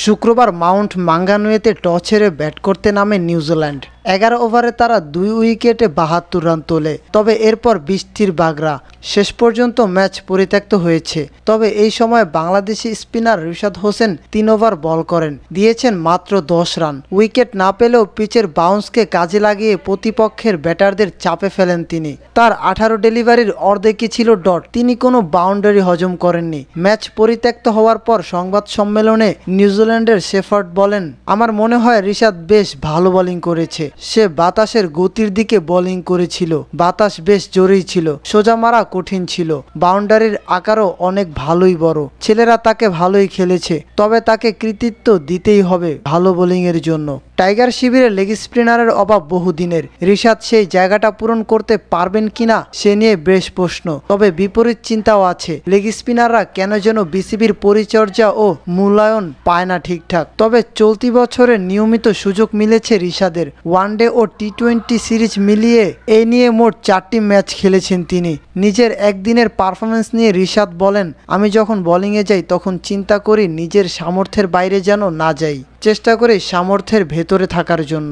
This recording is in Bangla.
শুক্রবার মাউন্ট মাঙ্গানুয়েতে টস হেরে ব্যাট করতে নামে নিউজিল্যান্ড। 11 ওভারে তারা 2 উইকেটে 72 রান তোলে। তবে এরপর বৃষ্টির বাগড়া, শেষ পর্যন্ত ম্যাচ পরিত্যক্ত হয়েছে। তবে এই সময় বাংলাদেশি স্পিনার রিশাদ হোসেন 3 ওভার বল করেন, দিয়েছেন মাত্র 10 রান। উইকেট না পেলেও পিচের বাউন্সকে কাজে লাগিয়ে প্রতিপক্ষের ব্যাটারদের চাপে ফেলেন তিনি। তার 18 ডেলিভারির অর্ধেকই ছিল ডট, তিনি কোনো বাউন্ডারি হজম করেননি। ম্যাচ পরিত্যক্ত হওয়ার পর সংবাদ সম্মেলনে নিউজিল্যান্ডের শেফার্ড বলেন, আমার মনে হয় রিশাদ বেশ ভালো বোলিং করেছে। সে বাতাসের গতির দিকে বোলিং করেছিল, বাতাস বেশ জোরেই ছিল, সোজা মারা কঠিন ছিল, বাউন্ডারির আকারও অনেক ভালোই বড়। ছেলেরা তাকে ভালোই খেলেছে, তবে তাকে কৃতিত্ব দিতেই হবে ভালো বোলিংয়ের জন্য। টাইগার শিবিরে লেগ স্পিনারের অভাব বহুদিনের। রিশাদ সেই জায়গাটা পূরণ করতে পারবেন কিনা সে নিয়ে বেশ প্রশ্ন। তবে বিপরীত চিন্তাও আছে, লেগ স্পিনাররা কেন যেন বিসিবির পরিচর্যা ও মূল্যায়ন পায় না ঠিকঠাক। তবে চলতি বছরে নিয়মিত সুযোগ মিলেছে রিশাদের। ওয়ানডে ও টি-20 সিরিজ মিলিয়ে এ নিয়ে মোট 4টি ম্যাচ খেলেছেন তিনি। নিজের একদিনের পারফরমেন্স নিয়ে রিশাদ বলেন, আমি যখন বোলিংয়ে যাই তখন চিন্তা করি নিজের সামর্থ্যের বাইরে যেন না যাই, চেষ্টা করি সামর্থ্যের ভেতরে থাকার জন্য।